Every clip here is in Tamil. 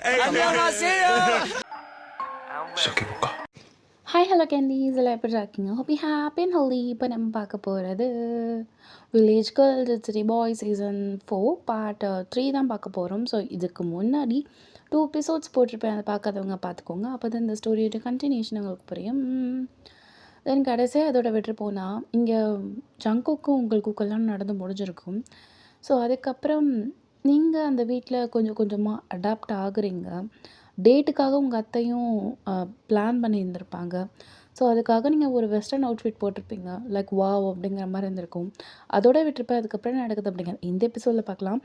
ஹாய் ஹலோ கேண்டீஸ் எல்லாம் எப்படி இருக்கீங்க? ஹோப்பி ஹாப்பி அண்ட் ஹெல்தி. இப்போ நம்ம பார்க்க போகிறது வில்லேஜ் கேர்ள்ஸ் சிட்டி பாய் சீசன் 4 பார்ட் 3 தான் பார்க்க போகிறோம். ஸோ இதுக்கு முன்னாடி 2 எபிசோட்ஸ் போட்டிருப்பேன், அதை பார்க்காதவங்க பார்த்துக்கோங்க. அப்போ தான் இந்த ஸ்டோரியோட கண்டினியூஷன் உங்களுக்கு புரியும். தென் கடைசியாக அதோட விட்டு போனால் இங்கே ஜங்குக்கும் உங்களுக்கும் கல்யாணம் நடந்து முடிஞ்சிருக்கும். ஸோ அதுக்கப்புறம் நீங்கள் அந்த வீட்டில் கொஞ்சம் கொஞ்சமாக அடாப்ட் ஆகுறீங்க. டேட்டுக்காக உங்கள் அத்தையும் பிளான் பண்ணியிருந்திருப்பாங்க. ஸோ அதுக்காக நீங்கள் ஒரு வெஸ்டர்ன் அவுட்ஃபிட் போட்டிருப்பீங்க. லைக் வாவ் அப்படிங்கிற மாதிரி இருந்திருக்கும். அதோட விட்டுருப்பேன். அதுக்கப்புறம் என்ன நடக்குது அப்படிங்க இந்த எபிசோடில் பார்க்கலாம்.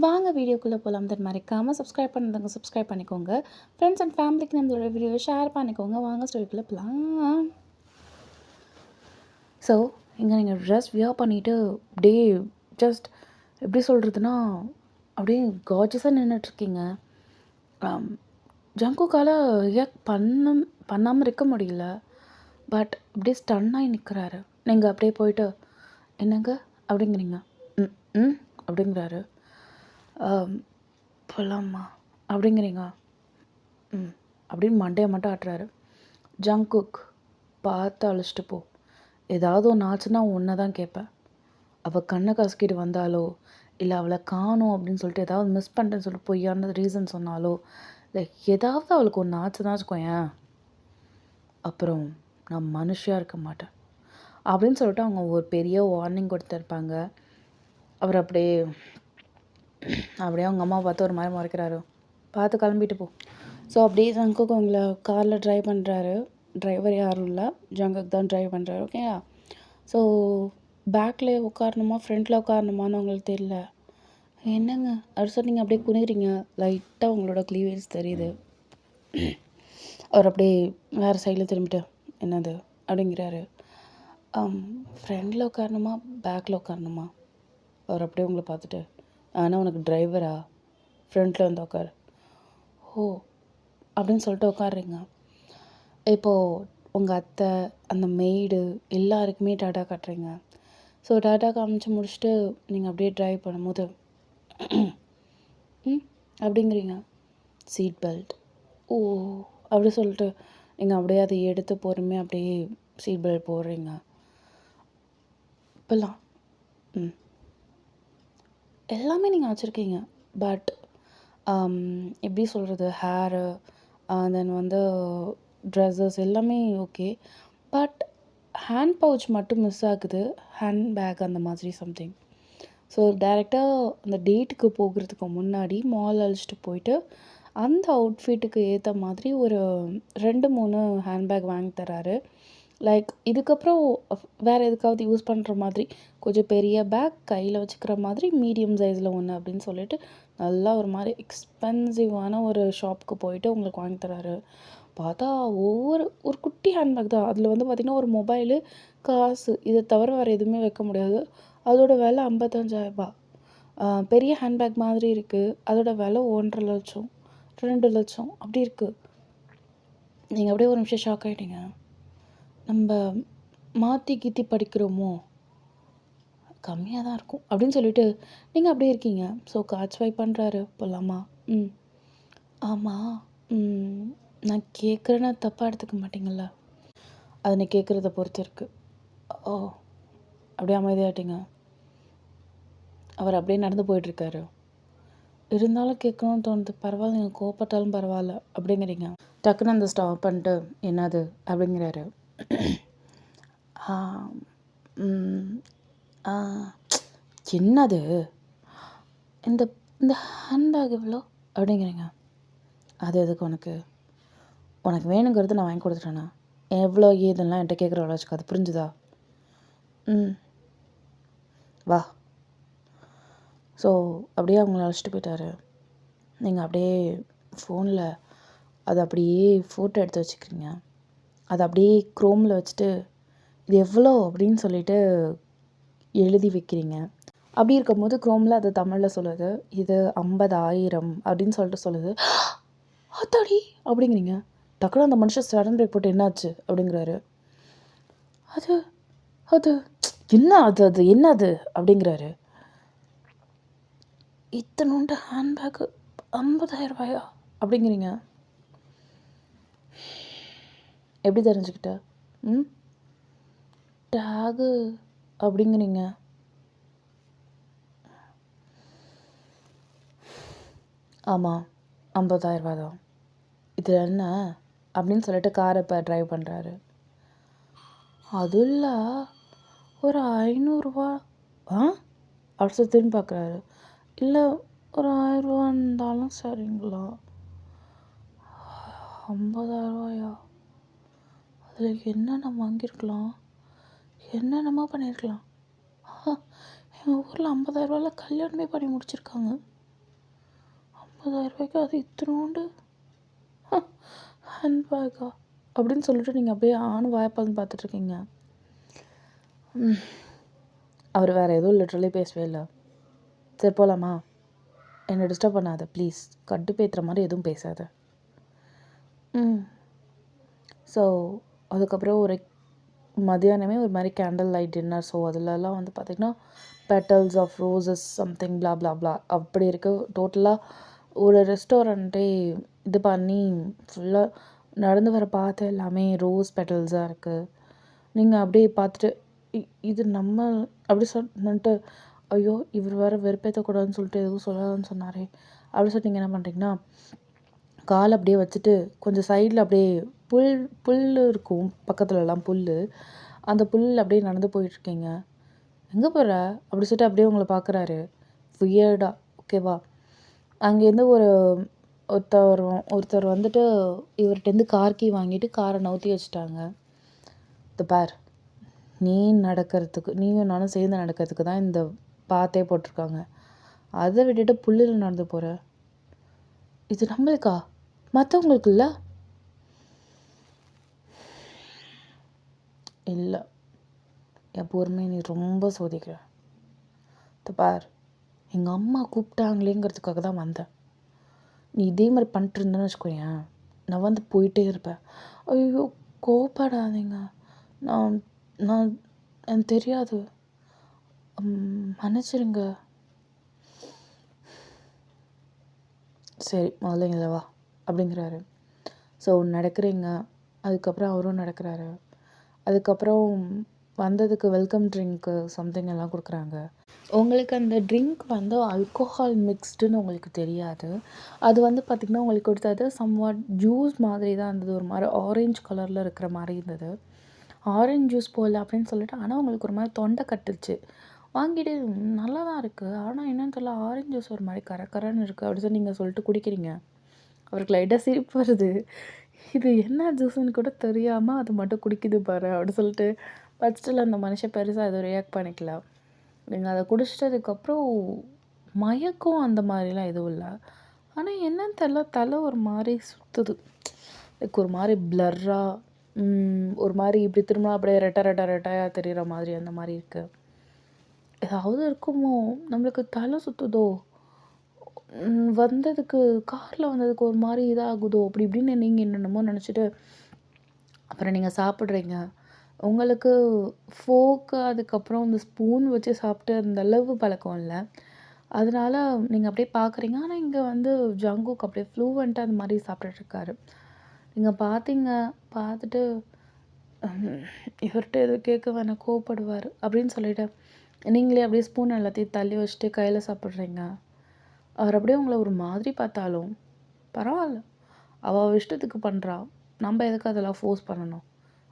வாங்க வீடியோக்குள்ளே போகலாம். தென் மறக்காமல் சப்ஸ்கிரைப் பண்ணுறவங்க சப்ஸ்கிரைப் பண்ணிக்கோங்க. ஃப்ரெண்ட்ஸ் அண்ட் ஃபேமிலிக்கு நம்மளோட வீடியோவை ஷேர் பண்ணிக்கோங்க. வாங்க ஸ்டோரிக்குள்ளே போகலாம். ஸோ இங்கே நீங்கள் ட்ரெஸ் வியர் பண்ணிவிட்டு அப்படியே ஜஸ்ட் எப்படி சொல்கிறதுனா அப்படியே கார்ஜஸாக நின்றுட்டுருக்கீங்க. ஜங்குக்கால ரியாக்ட் பண்ணாமல் இருக்க முடியல. பட் அப்படியே ஸ்டன்னாகி நிற்கிறாரு. நீங்கள் அப்படியே போயிட்டு என்னங்க அப்படிங்கிறீங்க. ம் ம் அப்படிங்கிறாரு. போகலாமா அப்படிங்கிறீங்க. ம் அப்படின்னு மண்டையை மட்டும் ஆட்டுறாரு. ஜங்குக் பார்த்து அழைச்சிட்டு போ. ஏதாவது ஒன்று ஆச்சுன்னா ஒன்றை தான் கேட்பேன். அவள் கண்ணை கசக்கிட்டு வந்தாலோ இல்லை அவளை காணும் அப்படின்னு சொல்லிட்டு ஏதாவது மிஸ் பண்ணுறேன்னு சொல்லிட்டு பொய்யான ரீசன் சொன்னாலோ இல்லை ஏதாவது அவளுக்கு ஒன்று ஆச்சுதான் வச்சுக்கோயேன், அப்புறம் நான் மனுஷியாக இருக்க மாட்டேன் அப்படின்னு சொல்லிட்டு அவங்க ஒரு பெரிய வார்னிங் கொடுத்துருப்பாங்க. அவர் அப்படியே அவங்க அம்மா பார்த்து ஒரு மாதிரி மறைக்கிறாரு. பார்த்து கிளம்பிட்டு போ. ஸோ அப்படியே ஜங்குக்கு உங்களை காரில் ட்ரைவ் பண்ணுறாரு. டிரைவர் யாரும் இல்லை, ஜங்குக்கு தான் ட்ரைவ் பண்ணுறாரு. ஓகேயா? ஸோ பேக்கில் உட்காரணுமா ஃப்ரண்ட்டில் உட்காரணுமான்னு உங்களுக்கு தெரியல. என்னங்க அடுத்த நீங்கள் அப்படியே குனிறீங்க. லைட்டாக உங்களோட க்ளீவேஜ் தெரியுது. அவர் அப்படியே வேறு சைடில் திரும்பிட்டு என்னது அப்படிங்கிறாரு. ஃப்ரண்டில் உட்காரணுமா பேக்கில் உட்காரணுமா? அவர் அப்படியே உங்களை பார்த்துட்டு ஆனால் உனக்கு டிரைவரா, ஃப்ரண்ட்டில் வந்து உட்காரு. ஓ அப்படின்னு சொல்லிட்டு உட்காடுறீங்க. இப்போது உங்கள் அத்தை அந்த மெய்டு எல்லாருக்குமே டாட்டா காட்டுறீங்க. ஸோ டாட்டா காமிச்சு முடிச்சுட்டு நீங்கள் அப்படியே ட்ரைவ் பண்ணும்போது அப்படிங்கிறீங்க. Seat belt. ஓ அப்படி சொல்லிட்டு நீங்கள் அப்படியே அதை எடுத்து பொறுமையாக அப்படியே சீட் பெல்ட் போடுறீங்க. இப்போல்லாம் எல்லாமே நீங்கள் வச்சுருக்கீங்க. பட் எப்படி சொல்கிறது, ஹேரு தென் வந்து ட்ரெஸ்ஸஸ் எல்லாமே ஓகே. பட் ஹேண்ட் பவுச் மட்டும் மிஸ் ஆகுது. ஹேண்ட் பேக் அந்த மாதிரி சம்திங். ஸோ டைரெக்டாக அந்த டேட்டுக்கு போகிறதுக்கு முன்னாடி மால் அழைச்சிட்டு போயிட்டு அந்த அவுட்ஃபிட்டுக்கு ஏற்ற மாதிரி ஒரு 2-3 ஹேண்ட்பேக் வாங்கி தராரு. லைக் இதுக்கப்புறம் வேறு எதுக்காவது யூஸ் பண்ணுற மாதிரி கொஞ்சம் பெரிய பேக் கையில் வச்சுக்கிற மாதிரி மீடியம் சைஸில் ஒன்று அப்படின்னு சொல்லிட்டு நல்லா ஒரு மாதிரி எக்ஸ்பென்சிவான ஒரு ஷாப்புக்கு போயிட்டு உங்களுக்கு வாங்கி தராரு. பார்த்தா ஒரு குட்டி ஹேண்ட்பேக் தான். அதில் வந்து பார்த்திங்கன்னா ஒரு மொபைலு, காசு, இதை தவிர வேறு எதுவுமே வைக்க முடியாது. அதோட விலை 55,000. பெரிய ஹேண்ட்பேக் மாதிரி இருக்குது. அதோட விலை 1.5 லட்சம் 2 லட்சம் அப்படி இருக்குது. நீங்கள் அப்படியே ஒரு நிமிஷம் ஷாக் ஆகிட்டீங்க. நம்ம மாற்றி கீத்தி படிக்கிறோமோ, கம்மியாக தான் இருக்கும் அப்படின்னு சொல்லிட்டு நீங்கள் அப்படியே இருக்கீங்க. ஸோ கார்ட் ஸ்வைப் பண்ணுறாரு. போகலாமா? ஆமாம். நான் கேட்குறேன்னா தப்பாக எடுத்துக்க மாட்டீங்களா? அதை நான் கேட்குறத பொறுத்து இருக்குது. ஓ அப்படியே அமைதியாகிட்டீங்க. அவர் அப்படியே நடந்து போயிட்டுருக்காரு. இருந்தாலும் கேட்கணும்னு தோணுது. பரவாயில்ல, நீங்கள் கோவப்பட்டாலும் பரவாயில்ல அப்படிங்கிறீங்க. டக்குன்னு அந்த ஸ்டாப் பண்ணிட்டு என்னது அப்படிங்கிறாரு. என்னது இந்த இந்த ஹேண்ட்பேக் எவ்வளோ அப்படிங்கிறீங்க. அது எதுக்கு உனக்கு வேணுங்கிறது நான் வாங்கி கொடுத்துட்டேண்ணா. எவ்வளோ ஏதெல்லாம் என்கிட்ட கேட்குற வச்சுக்க. அது புரிஞ்சுதா? வா. ஸோ அப்படியே அவங்கள அழைச்சிட்டு போயிட்டாரு. நீங்கள் அப்படியே ஃபோனில் அதை அப்படியே ஃபோட்டோ எடுத்து வச்சுக்கிறீங்க. அதை அப்படியே க்ரோமில் வச்சுட்டு இது எவ்வளோ அப்படின்னு சொல்லிட்டு எழுதி வைக்கிறீங்க. அப்படி இருக்கும்போது க்ரோமில் அது தமிழில் சொல்லுது, இது 50,000 அப்படின்னு சொல்லிட்டு சொல்லுது. அத்தாடி அப்படிங்கிறீங்க. டக்குனு அந்த மனுஷன் சடன் பிரேக் போட்டு என்னாச்சு அப்படிங்கிறாரு. அது அது என்ன அது என்னது அப்படிங்கிறாரு. இத்தனோண்டு ஹேண்ட்பேக்கு 50,000 ரூபாயா அப்படிங்கிறீங்க. எப்படி தெரிஞ்சுக்கிட்ட? ம் டேகு அப்படிங்கிறீங்க. ஆமாம், 50,000 தான். இது என்ன அப்படின்னு சொல்லிட்டு காரை இப்போ ட்ரைவ் பண்ணுறாரு. அதுவும் இல்லை, ஒரு 500 ஆ அப்படி சொல்லி திரும்பி பார்க்குறாரு. இல்லை, ஒரு 1000 இருந்தாலும் சரிங்களா? 50,000 அதில் என்னென்ன வாங்கியிருக்கலாம், என்னென்னமோ பண்ணியிருக்கலாம். எங்கள் ஊரில் 50,000 கல்யாணமே பண்ணி முடிச்சிருக்காங்க. 50,000 அது இத்தினோண்டு ஹேண்ட்பேக்கா அப்படின்னு சொல்லிட்டு நீங்கள் அப்படியே ஆணும் வாய்ப்பான்னு பார்த்துட்ருக்கீங்க. அவர் வேறு எதுவும் லிட்ரலி பேசவே இல்லை. சரி போகலாமா? என்னை டிஸ்டர்ப் பண்ணாத ப்ளீஸ். கடுப்பேற்றுற மாதிரி எதுவும் பேசாத. ஸோ அதுக்கப்புறம் ஒரு மதியானமே ஒரு மாதிரி கேண்டில் லைட் டின்னர். ஸோ அதிலலாம் வந்து பார்த்திங்கன்னா பெட்டல்ஸ் ஆஃப் ரோசஸ் சம்திங் பிளா பிளா பிளா அப்படி இருக்குது. டோட்டலாக ஒரு ரெஸ்டாரண்ட்டே இது பண்ணி ஃபுல்லாக நடந்து வர பாதை எல்லாமே ரோஸ் பெட்டல்ஸாக இருக்குது. நீங்கள் அப்படியே பார்த்துட்டு இது நம்ம அப்படி சொல்லிட்டு ஐயோ இவர் வேறு வெறுப்பேற்றக்கூடாதுன்னு சொல்லிட்டு எதுவும் சொல்லாதுன்னு சொன்னாரே அப்படி சொல்லிட்டு நீங்கள் என்ன பண்ணுறீங்கன்னா கால் அப்படியே வச்சுட்டு கொஞ்சம் சைடில் அப்படியே புல் இருக்கும் பக்கத்துலலாம் புல், அந்த புல் அப்படியே நடந்து போயிட்டுருக்கீங்க. எங்கே போகிற அப்படி சொல்லிட்டு அப்படியே உங்களை பார்க்குறாரு வியர்டாக. ஓகேவா? அங்கேருந்து ஒருத்தர் வந்துட்டு இவர்கிட்டேருந்து கார் கீ வாங்கிட்டு காரை நவுத்தி வச்சுட்டாங்க. இந்த பார், நீயும் நானும் சேர்ந்து நடக்கிறதுக்கு தான் இந்த பாத்தே போட்டிருக்காங்க. அதை விட்டுட்டு புல்லில் நடந்து போகிற, இது நம்மளுக்கா மற்றவங்களுக்கு இல்லை? இல்லை, என் பொறுமையை நீ ரொம்ப சோதிக்கிற. பார், எங்கள் அம்மா கூப்பிட்டாங்களேங்கிறதுக்காக தான் வந்தேன். நீ இதே மாதிரி பண்ணிட்டு இருந்தேன்னு வச்சுக்கோயேன், நான் வந்து போயிட்டே இருப்பேன். ஐயோ கோபப்படாதீங்க, நான் நான் எனக்கு தெரியாது, மன்னிச்சிருங்க. சரி முதல்ல இங்கே வா அப்படிங்கிறாரு. ஸோ நடக்கிறீங்க. அதுக்கப்புறம் அவரும் நடக்கிறாரு. அதுக்கப்புறம் வந்ததுக்கு வெல்கம் ட்ரிங்க்கு சம்திங் எல்லாம் கொடுக்குறாங்க. உங்களுக்கு அந்த ட்ரிங்க் வந்து ஆல்கோஹால் மிக்ஸ்டுன்னு உங்களுக்கு தெரியாது. அது வந்து பார்த்திங்கன்னா உங்களுக்கு கொடுத்தது சம்வாட் ஜூஸ் மாதிரி தான் இருந்தது. ஒரு மாதிரி ஆரஞ்ச் கலரில் இருக்கிற மாதிரி இருந்தது. ஆரஞ்ச் ஜூஸ் போல் அப்படின்னு சொல்லிட்டு, ஆனால் உங்களுக்கு ஒரு மாதிரி தொண்டை கட்டுச்சு. வாங்கிட்டு நல்லா தான் இருக்குது, ஆனால் என்னன்னு தெரியல, ஆரஞ்ச் ஜூஸ் ஒரு மாதிரி கரன்னு இருக்குது அப்படி சொல்லி நீங்கள் சொல்லிட்டு குடிக்கிறீங்க. அவருக்கு லைட்டாக சிரிப்பு வருது. இது என்ன ஜூஸுன்னு கூட தெரியாமல் அது மட்டும் குடிக்குது பாரு அப்படி சொல்லிட்டு. பட் ஸ்டில் அந்த மனுஷன் பெருசாக எதுவும் ரியாக்ட் பண்ணிக்கல. நீங்கள் அதை குடிச்சிட்டதுக்கப்புறம் மயக்கம் அந்த மாதிரிலாம் எதுவும் இல்லை. ஆனால் என்னன்னு தெரில, தலை ஒரு மாதிரி சுற்றுது. லைக் ஒரு மாதிரி பிளர்ராக, ஒரு மாதிரி இப்படி திரும்ப அப்படியே ரெட்டையாக தெரிகிற மாதிரி அந்த மாதிரி இருக்குது. ஏதாவது இருக்குமோ, நம்மளுக்கு தலை சுற்றுதோ, வந்ததுக்கு காரில் வந்ததுக்கு ஒரு மாதிரி இதாகுதோ அப்படி இப்படின்னு நீங்கள் என்னென்னமோ நினச்சிட்டு அப்புறம் நீங்கள் சாப்பிட்றீங்க. உங்களுக்கு ஃபோர்க்கு அதுக்கப்புறம் இந்த ஸ்பூன் வச்சு சாப்பிட்டு அந்த அளவு பழக்கம் இல்லை. அதனால நீங்கள் அப்படியே பார்க்குறீங்க. ஆனால் இங்கே வந்து ஜங்குக் அப்படியே ஃப்ளூவெண்ட்டாக அந்த மாதிரி சாப்பிட்டுட்ருக்காரு. நீங்கள் பார்த்தீங்க, பார்த்துட்டு இவர்கிட்ட எதுவும் கேட்க வேணாம், கோவப்படுவார் அப்படின்னு சொல்லிவிட்டு நீங்களே அப்படியே ஸ்பூன் எல்லாத்தையும் தள்ளி வச்சுட்டு கையில் சாப்பிட்றீங்க. அவர் அப்படியே உங்களை ஒரு மாதிரி பார்த்தாலும் பரவாயில்ல, அவள் இஷ்டத்துக்கு பண்ணுறா, நம்ம எதுக்கு அதெல்லாம் ஃபோர்ஸ் பண்ணணும்,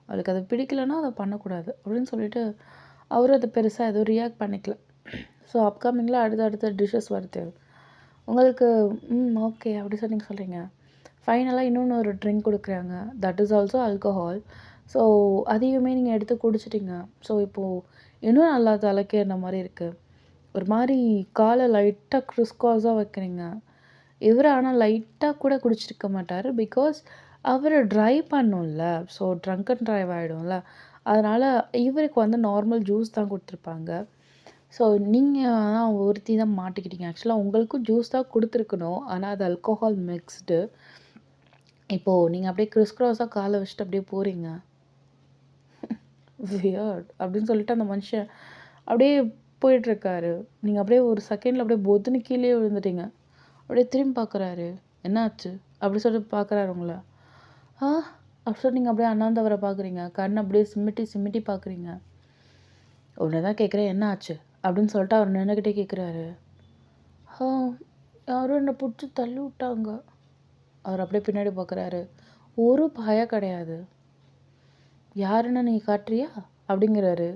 அவளுக்கு அது பிடிக்கலன்னா அதை பண்ணக்கூடாது அப்படின்னு சொல்லிட்டு அவரும் அதை பெருசாக எதுவும் ரியாக்ட் பண்ணிக்கல. ஸோ அப்கமிங்கில் அடுத்த டிஷ்ஷஸ் வருது உங்களுக்கு. ஓகே அப்படி சொல்லி நீங்கள் சொல்கிறீங்க. ஃபைனலாக இன்னொன்று ஒரு ட்ரிங்க் கொடுக்குறாங்க, that is also alcohol. So அதையுமே நீங்கள் எடுத்து குடிச்சிட்டிங்க. ஸோ இப்போது இன்னும் நல்லா தலைக்கேறின மாதிரி இருக்குது. ஒரு மாதிரி காலை லைட்டாக க்ரிஸ்காஸாக வைக்கிறீங்க. இவர் ஆனால் லைட்டாக கூட குடிச்சிருக்க மாட்டார். பிகாஸ் அவர் ட்ரைவ் பண்ணும்ல, ஸோ ட்ரங்க் அண்ட் ட்ரைவ் ஆகிடும்ல. அதனால் இவருக்கு வந்து நார்மல் ஜூஸ் தான் கொடுத்துருப்பாங்க. ஸோ நீங்கள் தான் ஒருத்தி தான் மாட்டிக்கிட்டீங்க. ஆக்சுவலாக உங்களுக்கும் ஜூஸ் தான் கொடுத்துருக்கணும், ஆனால் அது ஆல்கோஹால் மிக்ஸ்டு. இப்போது நீங்கள் அப்படியே க்ரிஸ்க்ராஸாக காலை வச்சுட்டு அப்படியே போகிறீங்க. வியர்ட் அப்படின்னு சொல்லிட்டு அந்த மனுஷன் அப்படியே போயிட்டுருக்காரு. நீங்கள் அப்படியே ஒரு செகண்டில் அப்படியே பொத்துன்னு கீழே விழுந்துட்டீங்க. அப்படியே திரும்பி பார்க்குறாரு. என்னாச்சு அப்படி சொல்லிட்டு பார்க்குறாரு உங்களை. ஆ அப்படி சொல்லி நீங்கள் அப்படியே அண்ணாந்தவரை பார்க்குறீங்க, கண் அப்படியே சிமிட்டி சிமிட்டி பார்க்குறீங்க. உடனே தான் கேட்குறேன் என்ன ஆச்சு அப்படின்னு சொல்லிட்டு அவர் நின்றுக்கிட்டே கேட்குறாரு. ஆ யாரும் என்னை பிடிச்சி தள்ளி விட்டாங்க. அவர் அப்படியே பின்னாடி பார்க்குறாரு. ஒரு பயம் கிடையாது. யாருன்னு நீங்கள் காட்டுறியா அப்படிங்கிறாரு.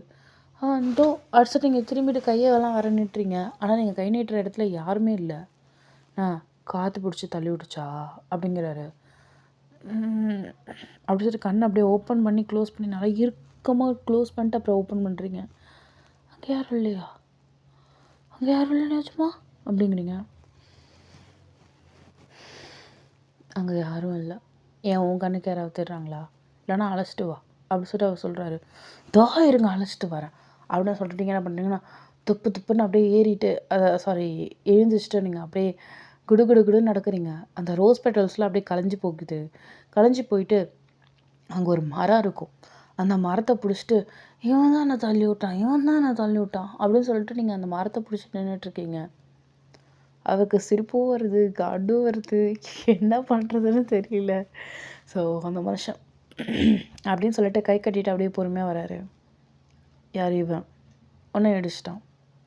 இதோ அடுத்து நீங்கள் திரும்பிட்டு கையெல்லாம் வர நீட்டுறீங்க. ஆனால் நீங்கள் கை நீட்டுற இடத்துல யாருமே இல்லை. காற்று பிடிச்சி தள்ளி விட்டுச்சா அப்படிங்கிறாரு. அப்படி சொல்லிட்டு கண்ணை அப்படியே ஓப்பன் பண்ணி க்ளோஸ் பண்ணி நல்லா இறுக்கமாக க்ளோஸ் பண்ணிட்டு அப்புறம் ஓப்பன் பண்ணுறீங்க. அங்கே யாரும் இல்லையா? அங்கே யாரும் இல்லைனாச்சுமா அப்படிங்கிறீங்க. அங்கே யாரும் இல்லை. ஏன் உன் கண்ணுக்கு யாராவது தேடுறாங்களா? இல்லைனா அழைச்சிட்டு வா அப்படி சொல்லிட்டு அவர் சொல்கிறாரு. இருங்க அழைச்சிட்டு வரேன் அப்படின்னு சொல்லிட்டு நீங்கள் என்ன பண்ணுறீங்கன்னா துப்பு துப்புன்னு அப்படியே ஏறிட்டு எழுந்திரிச்சிட்டு நீங்கள் அப்படியே குடு குடு குடுன்னு நடக்கிறீங்க. அந்த ரோஸ் பெட்டல்ஸ்லாம் அப்படியே கலைஞ்சி போகுது. கலைஞ்சி போயிட்டு அங்கே ஒரு மரம் இருக்கும். அந்த மரத்தை பிடிச்சிட்டு இவன் தான் என்னை தள்ளி விட்டான் அப்படின்னு சொல்லிட்டு நீங்கள் அந்த மரத்தை பிடிச்சிட்டு நின்றுட்டுருக்கீங்க. அவருக்கு சிரிப்பும் வருது, கடும் வருது, என்ன பண்ணுறதுன்னு தெரியல. ஸோ அந்த மனுஷன் அப்படின்னு சொல்லிட்டு கை கட்டிட்டு அப்படியே பொறுமையாக வராரு. யார் இவன்? உன்னை இடிச்சிட்டான்.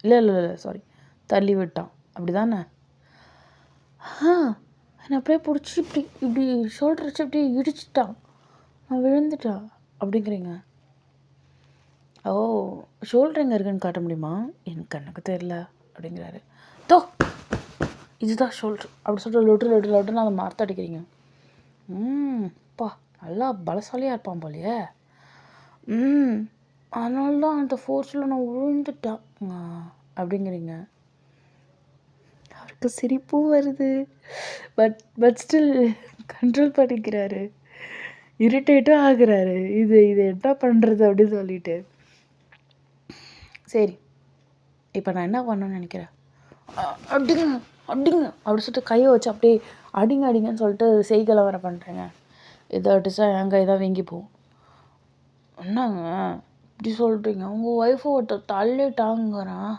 இல்லை சாரி, தள்ளி விட்டான் அப்படி தானே? என்னை அப்படியே பிடிச்சி இப்படி ஷோல்டர் வச்சு அப்படியே இடிச்சிட்டான், நான் விழுந்துட்டான் அப்படிங்கிறீங்க. ஷோல்டர் எங்கே இருக்குன்னு காட்ட முடியுமா? எனக்கு கண்ணுக்கு தெரியல அப்படிங்கிறாரு. இதுதான் ஷோல்டர் அப்படி சொல்லிட்டு லொட்டு அதை மரத்தை அடிக்கிறீங்க. அப்பா நல்லா பலசாலியாக இருப்பான் போலையே. அதனால தான் அந்த ஃபோர்ஸில் நான் விழுந்துட்டேன் அப்படிங்கிறீங்க. அவருக்கு சிரிப்பும் வருது, பட் ஸ்டில் கண்ட்ரோல் பண்ணிக்கிறாரு. இரிட்டேட்டும் ஆகுறாரு. இது என்ன பண்ணுறது அப்படின்னு சொல்லிட்டு. சரி, இப்போ நான் என்ன பண்ணணும்னு நினைக்கிறேன், அடிங்க அப்படி சொல்லிட்டு கையை வச்சு அப்படியே அடிங்கன்னு சொல்லிட்டு செய்களை வர பண்ணுறேங்க. இதை அடிச்சா என் கை தான் வீங்கி போகும். என்னங்க இப்படி சொல்கிறீங்க? உங்கள் ஒய்ஃபை ஒருத்தர் தள்ளிட்டாங்கிறான்,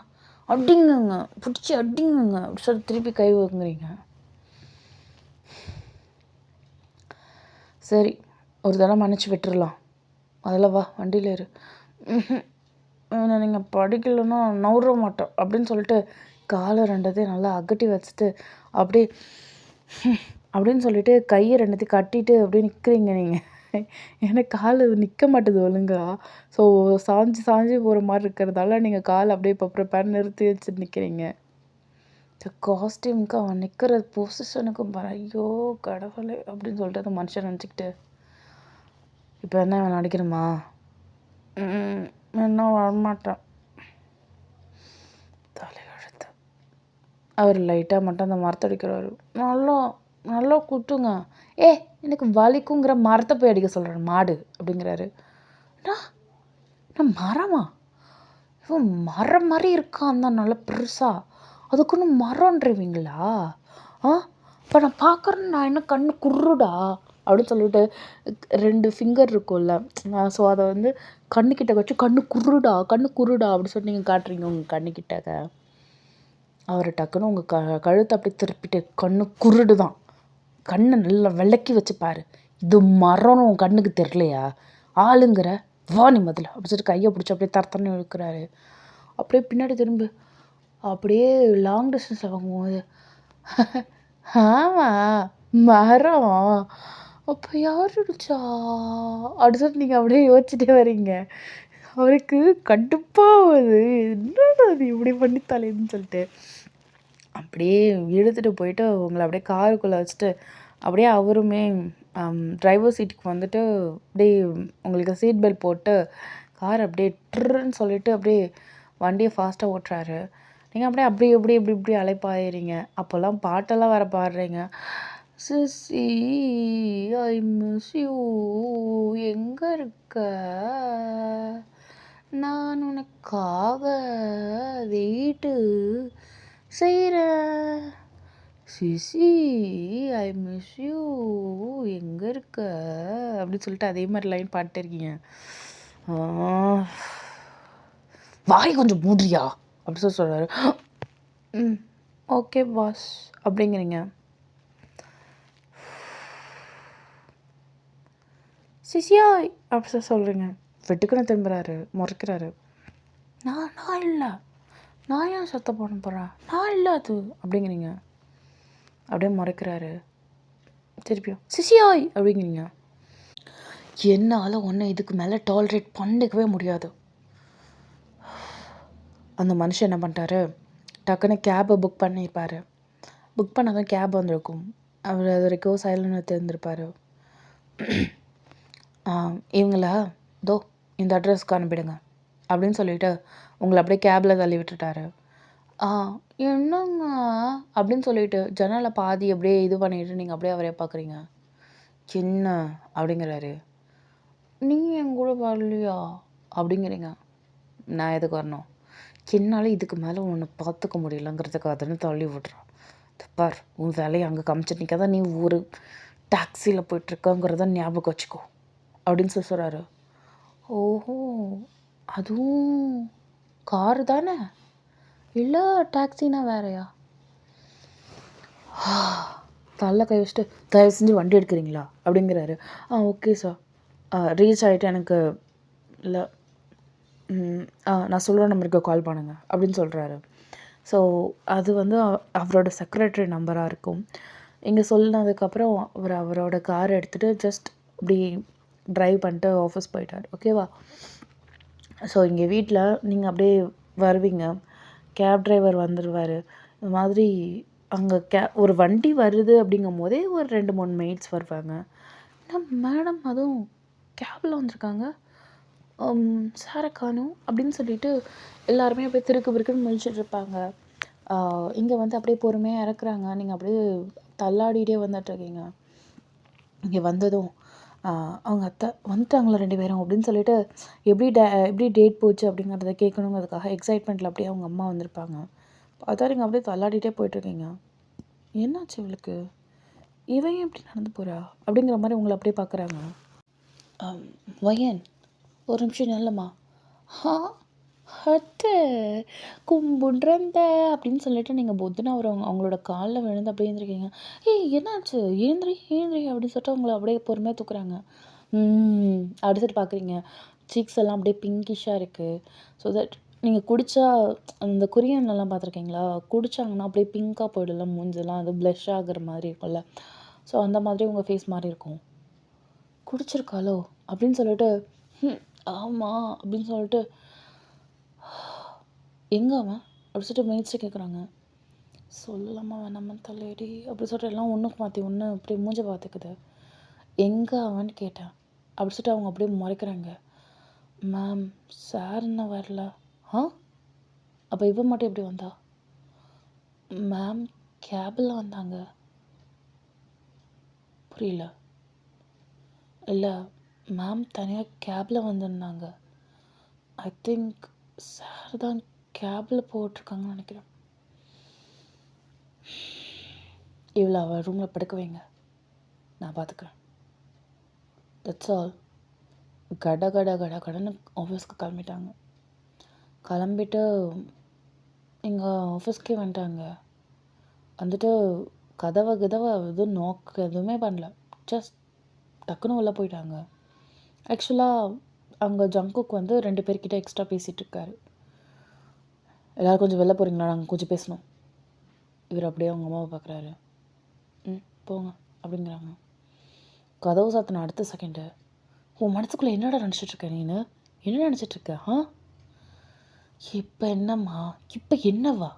அடிங்கங்க பிடிச்சி அடிங்கங்க அப்படி சொல்லி திருப்பி கை வைங்குறீங்க. சரி, ஒரு தடவை மன்னிச்சு விட்டுறலாம். அதில் வா வண்டியில் இரு. நீங்கள் படிக்கலைன்னா நவுற மாட்டோம் அப்படின்னு சொல்லிட்டு காலை ரெண்டத்தையும் நல்லா அகட்டி வச்சுட்டு அப்படியே அப்படின்னு சொல்லிட்டு கையை ரெண்டத்தையும் கட்டிட்டு அப்படியே நிற்கிறீங்க நீங்கள். எனக்கு கால் நிற்க மாட்டுது ஒழுங்கா. ஸோ சாஞ்சு போகிற மாதிரி இருக்கிறதால நீங்கள் கால் அப்படியே இப்போ ப்ரிப்பேர் நிறுத்தி வச்சுட்டு நிற்கிறீங்க. இந்த காஸ்டியூமுக்கு அவன் நிற்கிற பொசிஷனுக்கும் பாரு, ஐயோ கடவுளே அப்படின்னு சொல்லிட்டு அந்த மனுஷன் நினச்சிக்கிட்டு, இப்போ என்ன அவன் நடிக்கணுமா? என்ன வரமாட்டான் தலையெழுத்து. அவர் லைட்டாக மட்டும் அந்த மரத்தை அடிக்கிறாரு. நல்லா குத்துங்க. எனக்கு வலிக்குங்கிற மரத்தை போய் அடிக்க சொல்கிறேன் மாடு அப்படிங்கிறாரு. நான் மரமா? இவன் மரம் மாதிரி இருக்கான் தான் நல்லா பெருசா, அதுக்குன்னு மரம்ன்றவீங்களா? இப்போ நான் பார்க்குறேன், நான் என்ன கண்ணு குருடா அப்படின்னு சொல்லிட்டு 2 ஃபிங்கர் இருக்கும்ல, ஸோ அதை வந்து கண்ணுக்கிட்ட வச்சு கண்ணு குருடா அப்படி சொல்லி நீங்கள் காட்டுறீங்க உங்கள் கண்ணுக்கிட்ட. அவர் டக்குன்னு உங்கள் கழுத்தை அப்படி திருப்பிட்டு கண்ணு குருடு தான், கண்ணை நல்லா விளக்கி வச்சு பாரு, இது மரம்னு உன் கண்ணுக்கு தெரியலையா? ஆளுங்கிற வா நீ முதல்ல அப்படி சொல்லிட்டு கையை பிடிச்சி அப்படியே தரத்தன்னு இழுக்கிறாரு. அப்படியே பின்னாடி திரும்பி அப்படியே லாங் டிஸ்டன்ஸில் வாங்கும்போது, ஆமாம் மரம், அப்போ யார் இடிச்சா அப்படி சொல்லிட்டு நீங்கள் அப்படியே யோசிச்சுட்டே வரீங்க. அவருக்கு கடுப்பாகுது, என்னடா அது இப்படி பண்ணித்தாலேன்னு சொல்லிட்டு அப்படியே இழுத்துட்டு போயிட்டு உங்களை அப்படியே காருக்குள்ளே வச்சுட்டு அப்படியே அவருமே டிரைவர் சீட்டுக்கு வந்துட்டு அப்படியே உங்களுக்கு சீட் பெல்ட் போட்டு கார் அப்படியே ட்ருன்னு சொல்லிட்டு அப்படியே வண்டியை ஃபாஸ்ட்டாக ஓட்டுறாரு. நீங்கள் அப்படியே இப்படி அலைப்பாயிறீங்க. அப்போல்லாம் பாட்டெல்லாம் வேறு பாடுறீங்க. சிசி ஐ மிஸ் யூ, எங்கே இருக்க, நான் உனக்காக வெயிட்டு செய்கிறேன், சிசி ஐ மிஸ் யூ, எங்கே இருக்க அப்படின்னு சொல்லிட்டு அதே மாதிரி லைன் பாடிட்டே இருக்கீங்க. வாய் கொஞ்சம் மூடுறியா அப்படி சொல்கிறாரு. ஓகே பாஸ் அப்படிங்கிறீங்க. சிசியாய் அப்படி தான் சொல்கிறீங்க. வெட்டுக்குன்னு திரும்புகிறாரு, முறைக்கிறாரு. நான் நான் இல்லை, நான் ஏன் சத்தம் போட போகிறேன், நான் இல்லை அது அப்படிங்கிறீங்க. அப்படியே முறைக்கிறாரு. திருப்பியும் சிசியாய் அப்படிங்கிறீங்க. என்னால் ஒன்று இதுக்கு மேலே டாலரேட் பண்ணிக்கவே முடியாது. அந்த மனுஷன் என்ன பண்ணிட்டாரு, டக்குன்னு கேபை புக் பண்ணியிருப்பார். புக் பண்ணாதான் கேப் வந்திருக்கும். அவர் அது வரைக்கும் சைலண்டாக தெரிஞ்சிருப்பார். இவங்களா தோ இந்த அட்ரஸ்க்கு அனுப்பிடுங்க அப்படின்னு சொல்லிவிட்டு உங்களை அப்படியே கேபில் தள்ளி விட்டுட்டாரு. என்னங்க அப்படின்னு சொல்லிட்டு ஜன்னலை பாதி அப்படியே இது பண்ணிவிட்டு நீங்கள் அப்படியே அவரே பார்க்குறீங்க. என்ன அப்படிங்கிறாரு. நீங்கள் என் கூட வரலையா அப்படிங்கிறீங்க. நான் எதுக்கு வரணும், என்னால் இதுக்கு மேலே ஒன்று பார்த்துக்க முடியலங்கிறதுக்கு அதுன்னு தள்ளி விட்றான். பார், உன் வேலையை அங்கே காமிச்சிட்டு நிற்காதான், நீ ஒரு டாக்ஸியில் போயிட்டுருக்கங்கிறத ஞாபகம் வச்சுக்கோ அப்படின்னு சொல்கிறாரு. ஓஹோ, அதுவும் காரு தானே, இல்லை டாக்ஸினா வேறையா? தள்ள கை வச்சுட்டு தயவு செஞ்சு வண்டி எடுக்கிறீங்களா அப்படிங்கிறாரு. ஓகே சார், ரீச் ஆகிட்டு எனக்கு இல்லை நான் சொல்கிற நம்பருக்கு கால் பண்ணுங்க அப்படின்னு சொல்கிறாரு. ஸோ அது வந்து அவரோட செக்ரட்டரி நம்பராக இருக்கும். இங்கே சொன்னதுக்கப்புறம் அவரோட காரை எடுத்துகிட்டு ஜஸ்ட் இப்படி ட்ரைவ் பண்ணிட்டு ஆஃபீஸ் போயிட்டார். ஓகேவா? ஸோ இங்கே வீட்டில் நீங்கள் அப்படியே வருவீங்க, கேப் டிரைவர் வந்துடுவார். இந்த மாதிரி அங்கே ஒரு வண்டி வருது அப்படிங்கும் போதே ஒரு 2-3 மெய்ட்ஸ் வருவாங்க. மேடம் அதுவும் கேபில் வந்திருக்காங்க, சாரை காணும் அப்படின்னு சொல்லிட்டு எல்லாருமே அப்படியே திருக்கு பிருக்குன்னு முழிச்சிட்ருப்பாங்க. இங்கே வந்து அப்படியே பொறுமையாக இறக்குறாங்க. நீங்கள் அப்படியே தள்ளாடிகிட்டே வந்துட்டுருக்கீங்க. இங்கே வந்ததும் அவங்க அத்தை வந்துட்டாங்களா 2 பேரும் அப்படின்னு சொல்லிட்டு எப்படி டேட் போச்சு அப்படிங்கிறத கேட்கணுங்கிறதுக்காக எக்ஸைட்மெண்ட்டில் அப்படியே அவங்க அம்மா வந்திருப்பாங்க. பார்த்தா நீங்கள் அப்படியே தள்ளாடிட்டே போயிட்டுருக்கீங்க. என்னாச்சு இவளுக்கு, இவன் எப்படி நடந்து போகிறா அப்படிங்கிற மாதிரி உங்களை அப்படியே பார்க்குறாங்க. வயன் ஒரு நிமிஷம் நல்லம்மா. அத்தை கும்பிட்றந்த அப்படின்னு சொல்லிட்டு நீங்கள் பொத்துன்னு அவங்களோட காலில் விழுந்து அப்படியே எழுந்திருக்கீங்க. என்னாச்சு, ஏந்திரி அப்படின்னு சொல்லிட்டு அவங்கள அப்படியே பொறுமையாக தூக்குறாங்க. அப்படி சொல்லிட்டு பார்க்குறீங்க. சீக்ஸ் எல்லாம் அப்படியே பிங்கிஷாக இருக்குது. ஸோ தட் நீங்கள் குடித்தா அந்த கொரியன்லலாம் பார்த்துருக்கீங்களா, குடித்தாங்கன்னா அப்படியே பிங்காக போய்டல மூஞ்செல்லாம், அது ப்ளஷ் ஆகுற மாதிரி இருக்கும்ல. ஸோ அந்த மாதிரி உங்கள் ஃபேஸ் மாதிரி இருக்கும். குடிச்சிருக்காளோ அப்படின்னு சொல்லிட்டு ஆமாம் அப்படின்னு சொல்லிட்டு எங்கே அவன் அப்படி சொல்லிட்டு மெய்ட்ஸை கேட்குறாங்க. சொல்லலாமா வேணாமா தலையடி அப்படி சொல்லிட்டு எல்லாம் ஒன்றுக்கு மாற்றி ஒன்று அப்படியே மூஞ்ச பார்த்துக்குது. எங்கே அவன்னு கேட்டேன். அப்படி சொல்லிட்டு அவங்க அப்படியே முறைக்கிறாங்க. மேம் சார் என்ன வரல. அப்போ இவன் மட்டும் எப்படி வந்தா? மேம் கேபில் வந்தாங்க. புரியல. இல்லை மேம் தனியாக கேபில் வந்திருந்தாங்க. ஐ திங்க் சார் தான் கேபில் போட்டிருக்காங்கன்னு நினைக்கிறேன். இவ்வளோ அவள் ரூமில் படுக்க வைங்க, நான் பார்த்துக்கிறேன். That's all. கடன்னு ஆஃபீஸ்க்கு கிளம்பிட்டாங்க. கிளம்பிட்டு எங்கள் ஆஃபீஸ்க்கே வந்துட்டாங்க. வந்துட்டு கதவை எதுவும் எதுவுமே பண்ணல, ஜஸ்ட் டக்குன்னு உள்ளே போயிட்டாங்க. ஆக்சுவலாக அங்கே ஜங்குக்கு வந்து 2 பேர்கிட்ட எக்ஸ்ட்ரா பேசிகிட்டு இருக்காரு. எல்லோரும் கொஞ்சம் வெளில போகிறீங்களா, நாங்கள் கொஞ்சம் பேசணும். இவர் அப்படியே அவங்க அம்மாவை பார்க்குறாரு. போங்க அப்படிங்கிறாங்க. கதவு சாத்தின அடுத்த செகண்டு, உன் மனசுக்குள்ளே என்னடா நினச்சிட்ருக்க, நீனு என்ன நினச்சிட்ருக்க? இப்போ என்னவா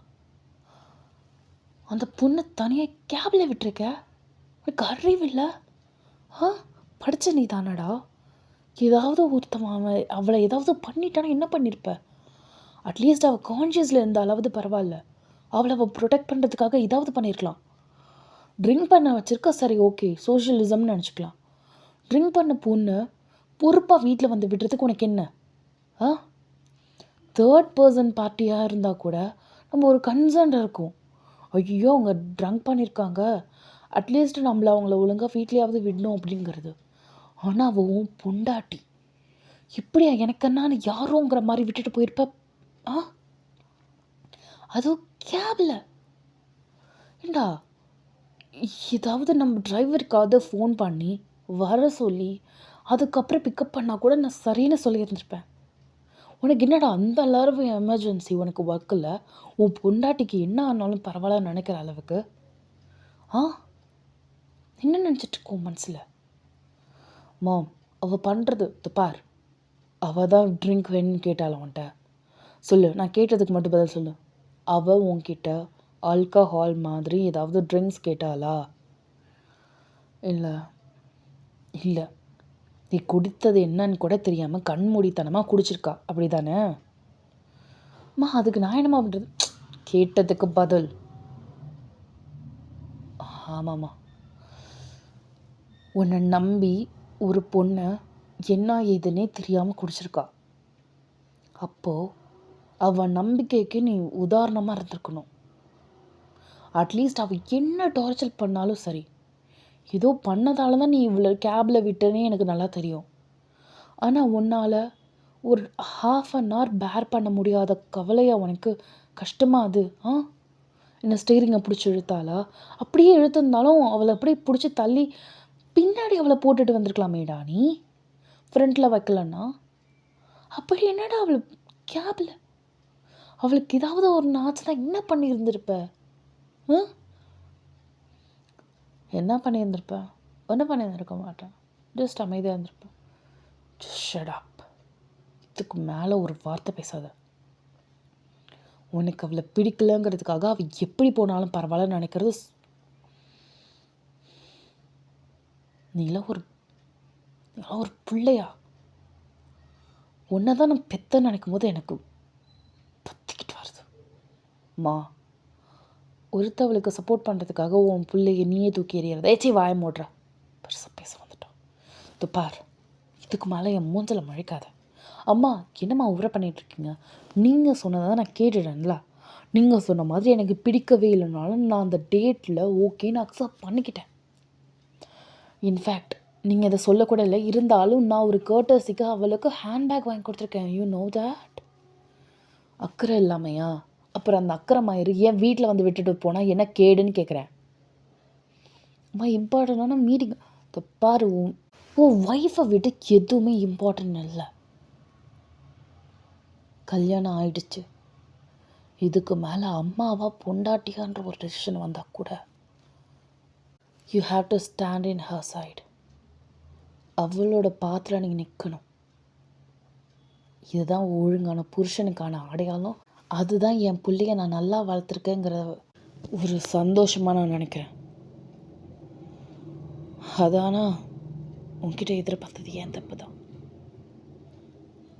அந்த பொண்ணை தனியாக கேபில் விட்டுருக்க? உனக்கு அறிவில்லை? படித்த நீ தானடா, ஏதாவது ஒருத்தவன் அவளை ஏதாவது பண்ணிட்டானா என்ன பண்ணியிருப்ப? அட்லீஸ்ட் அவள் கான்ஷியஸில் இருந்தாலாவது பரவாயில்ல, அவளை ப்ரொடெக்ட் பண்ணுறதுக்காக ஏதாவது பண்ணியிருக்கலாம். ட்ரிங்க் பண்ண வச்சுருக்க, சரி ஓகே சோஷியலிசம்னு நினச்சிக்கலாம். ட்ரிங்க் பண்ண பொண்ணு பொறுப்பாக வீட்டில் வந்து விடுறதுக்கு உனக்கு என்ன? தேர்ட் பர்சன் பார்ட்டியாக இருந்தால் கூட நம்ம ஒரு கன்சர்ன் இருக்கும். ஐயோ அவங்க ட்ரங்க் பண்ணியிருக்காங்க, அட்லீஸ்ட் நம்மளை அவங்கள ஒழுங்காக வீட்லேயாவது விடணும் அப்படிங்கிறது. ஆனால் அவன் பொண்டாட்டி இப்படியா எனக்குன்னான்னு யாரோங்கிற மாதிரி விட்டுட்டு போயிருப்ப. அதுவும் கேபில். ஏண்டா ஏதாவது நம்ம டிரைவருக்காவது ஃபோன் பண்ணி வர சொல்லி அதுக்கப்புறம் பிக்கப் பண்ணால் கூட நான் சரின்னு சொல்லியிருந்திருப்பேன். உனக்கு என்னடா அந்த அளவு எமர்ஜென்சி உனக்கு ஒர்க்கில்? உன் பொண்டாட்டிக்கு என்ன ஆனாலும் பரவாயில்லன்னு நினைக்கிற அளவுக்கு? ஆ என்ன நினச்சிட்ருக்கோம் மனசில்? மாம், அவள் பண்ணுறது பார். அவள் தான் ட்ரிங்க் வேணும்னு கேட்டாள் உன்கிட்ட. சொல்லு, நான் கேட்டதுக்கு மட்டும் பதில் சொல்லு. அவள் உன்கிட்ட ஆல்கஹால் மாதிரி ஏதாவது ட்ரிங்க்ஸ் கேட்டாளா? இல்லை. இல்லை, நீ குடித்தது என்னன்னு கூட தெரியாமல் கண்மூடித்தனமாக குடிச்சிருக்கா, அப்படி தானே? அம்மா, அதுக்கு நான் என்னம்மா பண்ணுறது? கேட்டதுக்கு பதில். ஆமாம்மா, உன்னை நம்பி ஒரு பொண்ணை என்ன ஏதுன்னே தெரியாமல் குடிச்சிருக்கா. அப்போது அவள் நம்பிக்கைக்கு நீ உதாரணமாக இருந்திருக்கணும். அட்லீஸ்ட் அவள் என்ன டார்ச்சர் பண்ணாலும் சரி, ஏதோ பண்ணதால தான் நீ இவ்வளோ கேபில் விட்டனே எனக்கு நல்லா தெரியும். ஆனால் உன்னால் ஒரு ½ பேர் பண்ண முடியாத கவலையா உனக்கு கஷ்டமாக அது? என்ன ஸ்டீரிங்கை பிடிச்சி இழுத்தாளா? அப்படியே இழுத்துருந்தாலும் அவளை அப்படியே பிடிச்சி தள்ளி பின்னாடி அவளை போட்டுட்டு வந்திருக்கலாமேடா நீ, ஃப்ரண்ட்டில் வைக்கலன்னா. அப்படி என்னடா அவளை கேபில் அவளுக்கு ஏதாவது ஒரு நாச்சுன்னா என்ன பண்ணியிருந்திருப்ப? என்ன பண்ணியிருந்திருப்பேன்? ஒன்றும் பண்ணியிருந்திருக்க மாட்டேன். ஜஸ்ட் அமைதியாக இருந்திருப்பேன். Shut up. இதுக்கு மேலே ஒரு வார்த்தை பேசாத. உனக்கு அவளை பிடிக்கலங்கிறதுக்காக அவள் எப்படி போனாலும் பரவாயில்லன்னு நினைக்கிறது. நீலாம் ஒரு பிள்ளையா? உன்னை தான் நான் பெத்த நினைக்கும் போது எனக்கு பத்திக்கிட்டு வருது. மா, ஒருத்தவளுக்கு சப்போர்ட் பண்ணுறதுக்காக உன் பிள்ளைய நீயே தூக்கி எறியறத ஏச்சி வாய மூடுற. பெருசாக பேச வந்துட்டோம். இது பார், இதுக்கு மேலே என் மூஞ்சில் மழைக்காத. அம்மா, என்னம்மா உரை பண்ணிகிட்ருக்கீங்க? நீங்கள் சொன்னதை நான் கேட்டுட்டேன்ல. நீங்கள் சொன்ன மாதிரி எனக்கு பிடிக்கவே இல்லைனாலும் நான் அந்த டேட்டில் ஓகேன்னு அக்செப்ட் பண்ணிக்கிட்டேன். இன்ஃபேக்ட் நீங்கள் இதை சொல்லக்கூட இல்லை, இருந்தாலும் நான் ஒரு கர்ட்டஸிக்கு அவளுக்கு ஹேண்ட்பேக் வாங்கி கொடுத்துருக்கேன். You know that. அக்கறை இல்லாமையா? அப்புறம் அந்த அக்கறை மாயிரு ஏன் வீட்டில் வந்து விட்டுட்டு போனால் என்ன கேடுன்னு கேட்குறேன். அம்மா, இம்பார்ட்டண்டான மீட்டிங் பாரு. உன் ஒய்ஃபை விட்டு எதுவுமே இம்பார்ட்டன்ட் இல்லை. கல்யாணம் ஆயிடுச்சு. இதுக்கு மேலே அம்மாவா பொண்டாட்டியான்ற ஒரு டெசிஷன் வந்தால் கூட you have to stand in her side. அவளோட பாத்திரம் நீங்கள் நிற்கணும். இதுதான் ஒழுங்கான புருஷனுக்கான அடையாளம். அதுதான் என் பிள்ளைய நான் நல்லா வளர்த்துருக்கேங்கிற ஒரு சந்தோஷமாக நான் நினைக்கிறேன். அதானா உன்கிட்ட எதிர்பார்த்தது ஏன் தப்பு தான்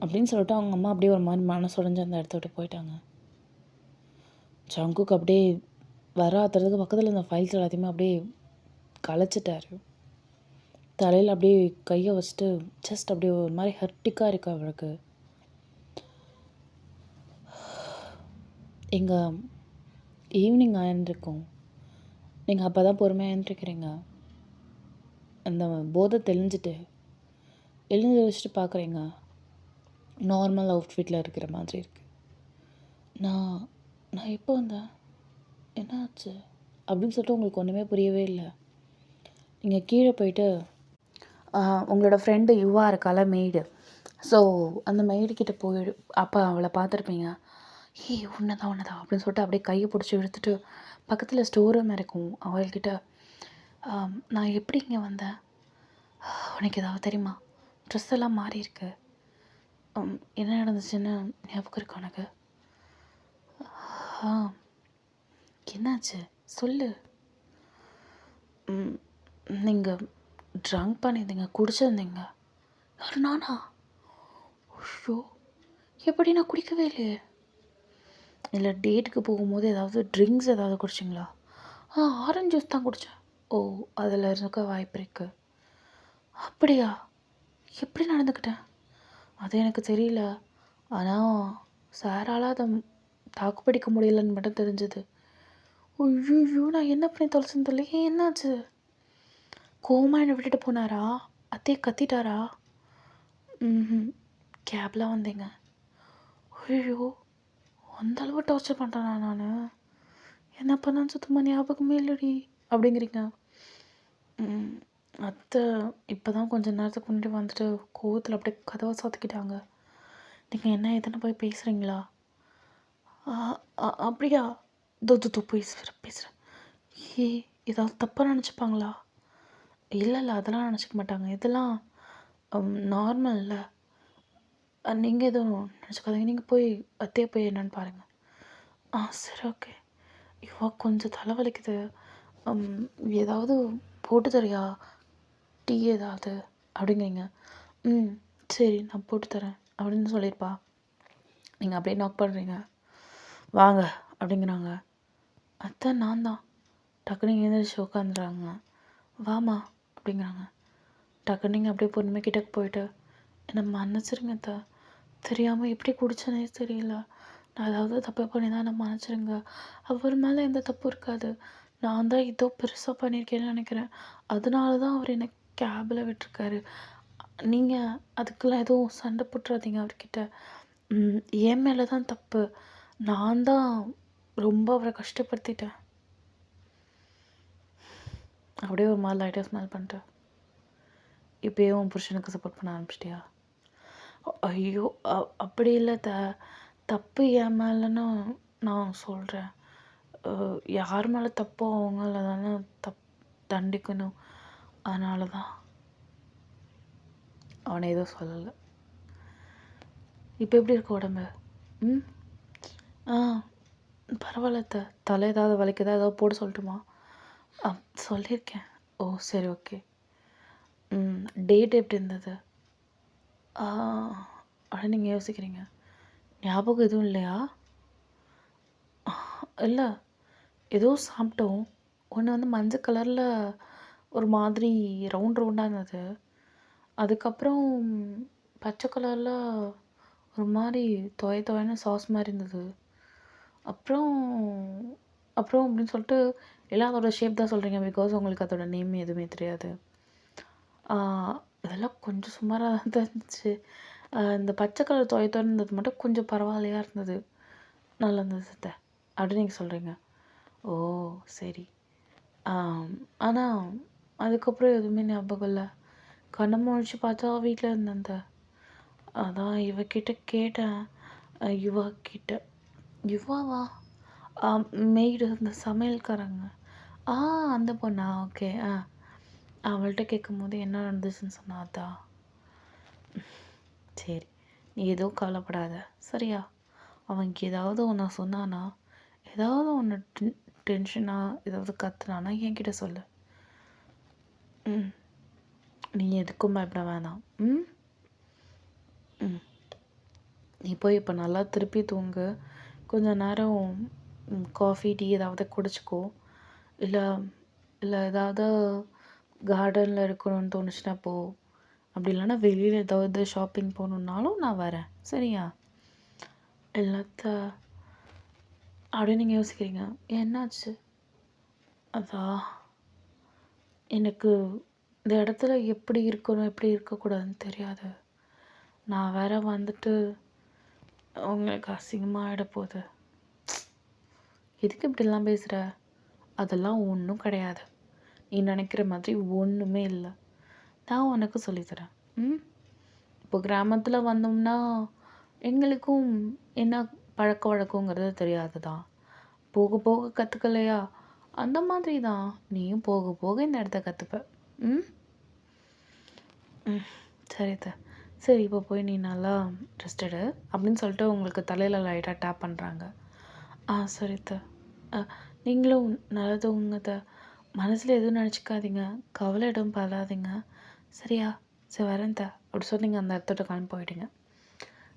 அப்படின்னு சொல்லிட்டு அவங்க அம்மா அப்படியே ஒரு மாதிரி மனசுடைஞ்சு அந்த இடத்த விட்டு போயிட்டாங்க. சங்குக்கு அப்படியே வராத்துறதுக்கு பக்கத்தில் இந்த ஃபைல்ஸ் எல்லாத்தையுமே அப்படியே கலைச்சிட்டாரு. தலையில் அப்படியே கையை வச்சுட்டு ஜஸ்ட் அப்படியே ஒரு மாதிரி ஹர்ட்டிக்காக இருக்கு அவளுக்கு. எங்கள் ஈவினிங் ஆயிருந்துருக்கோம். நீங்கள் அப்போ தான் பொறுமையாக எழுந்திருக்கிறீங்க. அந்த போதை தெளிஞ்சிட்டு எழுந்து வச்சுட்டு பார்க்குறீங்க, நார்மல் அவுட்ஃபிட்டில் இருக்கிற மாதிரி இருக்குது. நான் எப்போ வந்தேன், என்ன ஆச்சு அப்படின்னு சொல்லிட்டு உங்களுக்கு ஒன்றுமே புரியவே இல்லை. நீங்கள் கீழே போயிட்டு உங்களோட ஃப்ரெண்டு யுவா இருக்கால மெய்டு, ஸோ அந்த மெய்டுக்கிட்ட போய் அப்போ அவளை பார்த்துருப்பீங்க. ஒன்று தான் அப்படின்னு சொல்லிட்டு அப்படியே கையை பிடிச்சி இழுத்துட்டு பக்கத்தில் ஸ்டோர் ரூம் இருக்கும் அவள்கிட்ட, நான் எப்படி இங்கே வந்தேன், உனக்கு ஏதாவது தெரியுமா, ட்ரெஸ் எல்லாம் மாறி இருக்கு, என்ன நடந்துச்சுன்னு ஞாபகம் இருக்கு உனக்கு? என்னாச்சு சொல்லு. நீங்கள் ட்ரங்க் பண்ணியிருந்தீங்க, குடிச்சிருந்தீங்க. யார், நானா? ஐயோ, எப்படி, நான் குடிக்கவே இல்லையே. இல்லை, டேட்டுக்கு போகும்போது ஏதாவது ட்ரிங்க்ஸ் ஏதாவது குடிச்சிங்களா? ஆரஞ்சு ஜூஸ் தான் குடித்தேன். ஓ, அதில் இருக்க வாய்ப்பு இருக்கு. அப்படியா? எப்படி நடந்துக்கிட்டேன் அது எனக்கு தெரியல. ஆனால் சாரால் அதை தாக்குப்பிடிக்க முடியலன்னு மட்டும் தெரிஞ்சது. ஐயோ, நான் என்ன பண்ணி தொலைச்சுன்னு தெரியல. என்னாச்சு? கோவமாக என்னை விட்டுட்டு போனாரா? அத்தையை கத்திட்டாரா? கேப்லாம் வந்தீங்க. ஐயோ, அந்தளவு டார்ச்சர் பண்ணுறேனா நான்? என்ன பண்ணான்னு சுத்தமாக ஞாபகமே இல்லடி அப்படிங்கிறீங்க. அத்தை இப்போ தான் கொஞ்ச நேரத்துக்கு முன்னாடி வந்துட்டு கோவத்தில் அப்படியே கதவை சாத்திக்கிட்டாங்க. நீங்கள் என்ன ஏதுன்னு போய் பேசுகிறீங்களா? ஆ அப்படியா? தோ தோ தோ பேசுகிறேன். ஏ ஏதாவது தப்பாக நினச்சிப்பாங்களா? இல்லை இல்லை, அதெல்லாம் நினச்சிக்க மாட்டாங்க. இதெல்லாம் நார்மல்ல. நீங்கள் எதுவும் நினச்சிக்காதீங்க. நீங்கள் போய் அத்தையை போய் என்னன்னு பாருங்கள். சரி ஓகே. ஐயோ கொஞ்சம் தலைவலிக்குது. ஏதாவது போட்டு தரியா டீ ஏதாவது அப்படிங்கிறீங்க. சரி நான் போட்டு தரேன் அப்படின்னு சொல்லியிருப்பா. நீங்கள் அப்படியே நாக் பண்ணுறீங்க. வாங்க அப்படிங்கிறாங்க. அத்தை நான் தான். டக்குன்னு எழுந்திரிச்சு உட்காந்துறாங்க. வாமா அப்படிங்கிறாங்க. டக்குன்னு நீங்கள் அப்படியே பொறுமை கிட்டக்கு போயிட்டு என்னை மன்னிச்சிருங்க அத்தை, தெரியாமல் எப்படி குடிச்சனே தெரியல, நான் ஏதாவது தப்பு பண்ணி தான் என்னை மன்னிச்சிருங்க, அவர் மேலே எந்த தப்பும் இருக்காது, நான் தான் ஏதோ பெருசாக பண்ணியிருக்கேன்னு நினைக்கிறேன், அதனால தான் அவர் என்னை கேபில் விட்டுருக்காரு, நீங்கள் அதுக்கெல்லாம் எதுவும் சண்டை போட்டுறாதீங்க அவர்கிட்ட, என் மேலே தான் தப்பு, நான் தான் ரொம்ப அவரை கஷ்டப்படுத்திட்டேன். அப்படியே ஒரு மாதிரி லைட்டாக ஸ்மெல் பண்ணிட்டு, இப்போயே உன் புருஷனுக்கு சப்போர்ட் பண்ண ஆரம்பிச்சிட்டியா? ஐயோ அப்படி இல்லை தப்பு என் மேலேன்னு நான் சொல்கிறேன். யார் மேலே தப்போ அவங்கள தானே தண்டிக்கணும், அதனால தான். அவனை எதுவும் சொல்லலை. இப்போ எப்படி இருக்க உடம்பு? ஆ பரவாயில்ல தலை ஏதாவது வலிக்குதா, ஏதாவது போட சொல்லட்டுமா? சொல்லியிருக்கேன். ஓ சரி ஓகே. டேட் எப்படி இருந்தது? ஆனால் நீங்கள் யோசிக்கிறீங்க, ஞாபகம் எதுவும் இல்லையா? இல்லை, ஏதோ சாப்பிட்டோம். ஒன்று வந்து மஞ்சள் கலரில் ஒரு மாதிரி ரவுண்டாக இருந்தது. அதுக்கப்புறம் பச்சை கலரில் ஒரு மாதிரி துவைன்னு சாஸ் மாதிரி இருந்தது. அப்புறம் அப்புறம் அப்படின்னு சொல்லிட்டு எல்லாம் அதோட ஷேப் தான் சொல்கிறீங்க, பிகாஸ் உங்களுக்கு அதோட நேம் எதுவுமே தெரியாது. இதெல்லாம் கொஞ்சம் சுமாராக தான் இருந்துச்சு. இந்த பச்சை கலர் இருந்தது மட்டும் கொஞ்சம் பரவாயில்லையா இருந்தது, நல்லா இருந்தது அப்படின்னு நீங்கள் சொல்கிறீங்க. ஓ சரி. ஆனால் அதுக்கப்புறம் எதுவுமே ஞாபகம் இல்லை. கண்ணை முழிச்சு பார்த்தா வீட்டில் இருந்தேன். அதான் இவகிட்ட கேட்டேன். யுவாக்கிட்ட. யுவாவா? மெய்டு, இந்த சமையல்காரங்க. அந்த பொண்ணா? ஓகே. அவள்கிட்ட கேட்கும்போது என்ன நடந்துச்சுன்னு சொன்னாதா? சரி, நீ எதுவும் கவலைப்படாத சரியா? அவனுக்கு ஏதாவது ஒன்று சொன்னானா, ஏதாவது ஒன்று டென்ஷனாக ஏதாவது கத்துனானா என்கிட்ட சொல்லு. நீ எதுக்கும் பயப்பட வேணாம். நீ போய் இப்போ நல்லா திருப்பி தூங்கு. கொஞ்சம் நேரம் காஃபி டீ ஏதாவது குடிச்சிக்கோ. இல்லை இல்லை ஏதாவது கார்டனில் இருக்கணும்னு தோணுச்சுன்னா போ. அப்படி இல்லைன்னா வெளியில் ஏதாவது ஷாப்பிங் போகணுன்னாலும் நான் வரேன் சரியா? எல்லாத்த அப்படின்னு நீங்கள் யோசிக்கிறீங்க. என்னாச்சு? அதான் எனக்கு இந்த இடத்துல எப்படி இருக்கணும் எப்படி இருக்கக்கூடாதுன்னு தெரியாது. நான் வேற வந்துட்டு உங்களுக்கு அசிங்கமாக ஆகிட போகுது. எதுக்கு இப்படிலாம் பேசுகிற? அதெல்லாம் ஒன்றும் கிடையாது. நீ நினைக்கிற மாதிரி ஒன்றுமே இல்லை. நான் உனக்கு சொல்லித்தரேன். இப்போ கிராமத்தில் வந்தோம்னா எங்களுக்கும் என்ன பழக்க வழக்கங்கிறது தெரியாது தான். போக போக கற்றுக்கலையா, அந்த மாதிரி தான் நீயும் போக போக இந்த இடத்த கற்றுப்ப. சரி சரி, இப்போ போய் நீ நல்லா ரெஸ்ட் எடு அப்படின்னு சொல்லிட்டு உங்களுக்கு தலையில் லைட்டாக டேப் பண்ணுறாங்க. சரி நீங்களும் நல்லா தூங்குங்க. மனசில் எதுவும் நினச்சிக்காதீங்க, கவலை எதுவும் படாதீங்க சரியா? சரி வரேன் அப்படி சொல்லி நீங்கள் அந்த இடத்தோட கிளம்பி போயிட்டீங்க.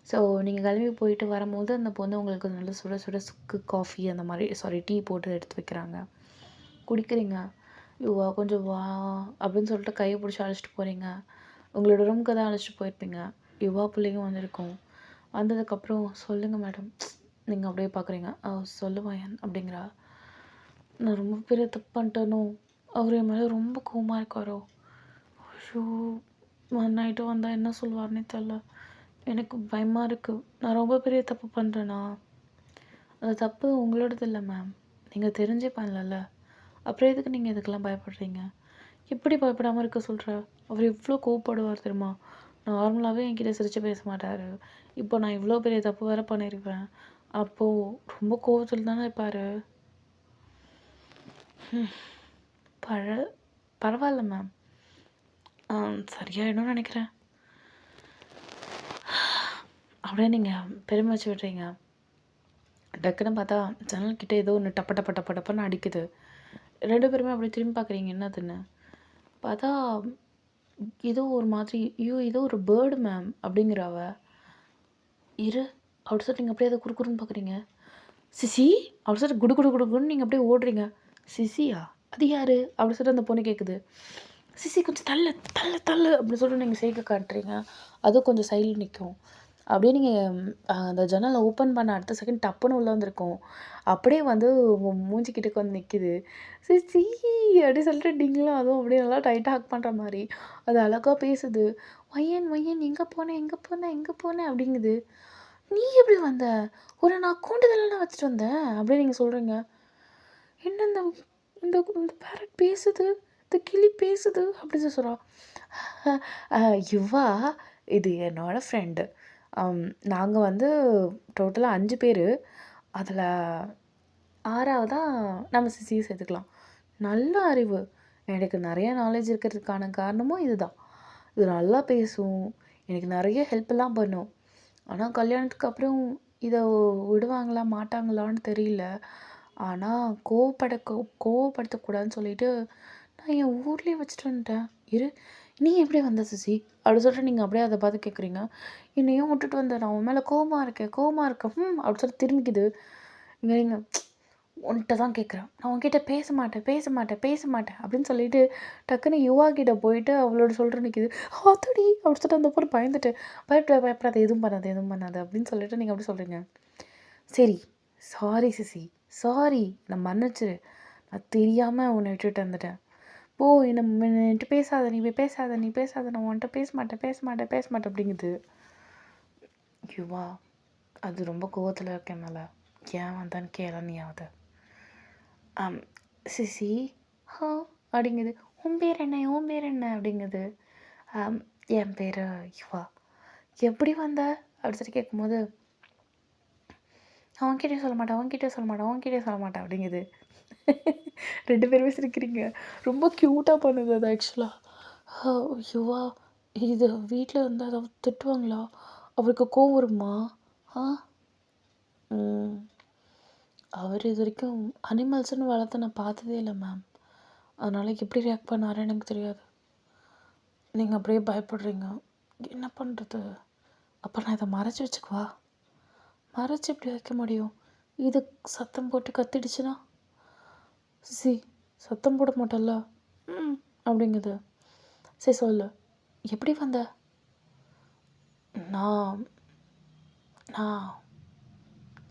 ஸோ நீங்கள் கிளம்பி போயிட்டு வரும்போது அந்த பொண்ணு உங்களுக்கு நல்ல சுட சுட சுக்கு காஃபி அந்த மாதிரி டீ போட்டு எடுத்து வைக்கிறாங்க. குடிக்கிறீங்க. யுவா கொஞ்சம் வா அப்படின்னு சொல்லிட்டு கையை பிடிச்சி அழைச்சிட்டு போகிறீங்க. உங்களோட ரூமுக்கு தான் அழைச்சிட்டு போயிருப்பீங்க. யுவா பிள்ளையும் வந்திருக்கும். வந்ததுக்கப்புறம் சொல்லுங்கள் மேடம். நீங்கள் அப்படியே பார்க்குறீங்க. சொல்லுவேன் அப்படிங்கிறா. நான் ரொம்ப பெரிய தப்பு பண்ணிட்டேனோ, அவர் என் மேலே ரொம்ப கோவமாக இருக்காரோ, ஐயோ நைட்டு வந்தால் என்ன சொல்லுவார்னே தெரில, எனக்கு பயமாக இருக்குது, நான் ரொம்ப பெரிய தப்பு பண்ணுறேனா? அந்த தப்பு உங்களோடது இல்லை மேம், நீங்கள் தெரிஞ்சே பண்ணலல்ல, அப்புறம் எதுக்கு நீங்கள் இதுக்கெல்லாம் பயப்படுறீங்க? எப்படி பயப்படாம இருக்க சொல்ற? அவரு எவ்ளோ கோவப்படுவார் தெரியுமா? நார்மலாவே என்கிட்ட சிரிச்சு பேச மாட்டாரு. இப்போ நான் இவ்ளோ பெரிய தப்பு வேற பண்ணியிருக்கேன். அப்போ ரொம்ப கோவத்துல தானே இருப்பாரு. பழ பரவால்ல மேம். சரியாயிடும்னு நெனைக்கிறேன். அப்படியே நீங்க பெருமூச்சு விடுறீங்க. டக்குன்னு பார்த்தா ஜன்னல் கிட்ட ஏதோ ஒண்ணு டப்ப டப்ப டப்ப டப்பன்னு அடிக்குது. 2 பேருமே அப்படியே திரும்பி பார்க்குறீங்க என்னதுன்னு. பார்த்தா ஏதோ ஒரு மாதிரி, "ஐயோ! ஏதோ ஒரு பேர்டு மேம்" அப்படிங்கிறா அவ. "இரு" அப்படி சொல்லிட்டு நீங்க அப்படியே அத குறுகுறுன்னு பார்க்குறீங்க. "சிசி" அப்படி சொல்லிட்டு குடு குடு குடுன்னு நீங்க அப்படியே ஓடுறீங்க. "சிசியா? அது யாரு?" அப்படி சொல்லிட்டு அந்த பொண்ணு கேட்குது. "சிசி கொஞ்சம் தள்ளு, தள்ளு, தள்ளு" அப்படி சொல்லிட்டு நீங்க செய்கை காட்டுறீங்க. அதுவும் கொஞ்சம் சைடுல நிக்கும். அப்படியே நீங்க அந்த ஜன்னல ஓப்பன் பண்ண அடுத்த செகண்ட் டப்புன்னு உள்ள வந்திருக்கும். அப்படியே வந்து உங்க மூஞ்சி கிட்டக்க வந்து நிக்குது. "சிசி" அப்படி சொல்லிட்டு நீங்களும் அதுவும் அப்படியே நல்லா டைட்டா ஹக் பண்ற மாரி. அது அழகா பேசுது. "வயன், வயன் எங்க போன? எங்க போன? எங்க போன?" அப்படிங்குது. "நீ எப்படி வந்த? உன்ன நான் கூண்டுல தான வச்சுட்டு வந்தேன்" அப்படின்னு நீங்க சொல்றீங்க. "என்ன இந்த இந்த இந்த பேரட் பேசுது, இந்த கிளி பேசுது" அப்படின்னு சொல்றா. "யுவா, இது என்னோட ஃப்ரெண்டு. நாங்க வந்து டோட்டலா 5 பேரு. அதுல 6வதா நம்ம சிசிய சேர்த்துக்கலாம். நல்ல அறிவு. எனக்கு நெறைய நாலேட்ஜ் இருக்கிறதுக்கான காரணமும் இதுதான். இது நல்லா பேசும். எனக்கு நெறைய ஹெல்ப்லாம் பண்ணும். ஆனா கல்யாணத்துக்கு அப்புறம் இத விடுவாங்களா, மாட்டாங்களான்னு தெரியல. ஆனா கோவப்படுத்தக்கூடாதுன்னு சொல்லிட்டு, நான் என் ஊர்லயே வச்சுட்டு வந்துட்டேன். இரு, நீ எப்படி வந்த சிசி? அப்படி சொல்லிட்டு நீங்க அப்படியே அத பார்த்து கேட்குறீங்க. என்னை ஏன் விட்டுட்டு வந்த? நான் உன் மேல கோவமா இருக்கேன், கோவமா இருக்கேன். அப்படி சொல்லி திரும்பிக்குது. இங்க நீங்க உன்ட்ட தான் கேட்குறேன். நான் உன்கிட்ட பேச மாட்டேன், பேச மாட்டேன், பேச மாட்டேன் அப்படின்னு சொல்லிட்டு டக்குன்னு யுவா கிட்ட போயிட்டு அவளோட ஷோல்டர் நிக்குது. "ஆத்தாடி!" அப்படி சொல்லிட்டு அந்த பொண்ணு பயந்துட்டு, "பயப்படாத, பயப்படாத. எதுவும் பண்ணாத, எதுவும் பண்ணாத" அப்படின்னு சொல்லிட்டு நீங்க அப்படி சொல்றீங்க. "சரி, சாரி சிசி. சாரி. என்ன மன்னிச்சிரு. நான் தெரியாம உன்ன விட்டுட்டு வந்துட்டேன். போ என்ட்ட பேசாத, நீ பேசாத, நீ பேசாத. நான் உன்ட்ட பேச மாட்டேன், பேச மாட்டேன், பேச மாட்டேன்" அப்படிங்குது. யுவா, அது ரொம்ப கோவத்துல இருக்கு என் மேல. ஏன் வந்தான்னு கேள நீயாவது. "சிசி, ஹா" அப்படிங்குது. "உன் பேர் என்ன? உன் பேர் என்ன?" அப்படிங்குது. "என் பேரு யுவா." "எப்படி வந்த?" அப்படி சொல்லி கேட்கும்போது, "நான் உன்கிட்டயும் சொல்ல மாட்டேன், உன்கிட்டயும் சொல்ல மாட்டேன், உன்கிட்டயும் சொல்ல மாட்டேன்" அப்படிங்குது. 2 பேருமே சிரிக்கிறீங்க. ரொம்ப க்யூட்டா பண்ணுது அது ஆக்சுவலா. யுவா, இது வீட்ல வந்து ஏதாவது திட்டுவாங்களா? அவருக்கு கோவம் வருமா? ஆ? ம். அவரு இதுவரைக்கும் அனிமல்ஸ்ன்னு வளர்த்து நான் பார்த்ததே இல்ல மேம். அதனால எப்படி ரியாக்ட் பண்ணாருன்னு எனக்கு தெரியாது. நீங்க அப்படியே பயப்படுறீங்க. என்ன பண்றது? அப்ப நான் இத மறைச்சு வச்சுக்கவா? மறைச்சு எப்படி வைக்க முடியும்? இது சத்தம் போட்டு கத்திடுச்சுன்னா? "சிசி, சத்தம் போட மாட்டல்ல?" "ம்" அப்படிங்குது. "சரி சொல்லு. எப்படி வந்த?" "நான் நான்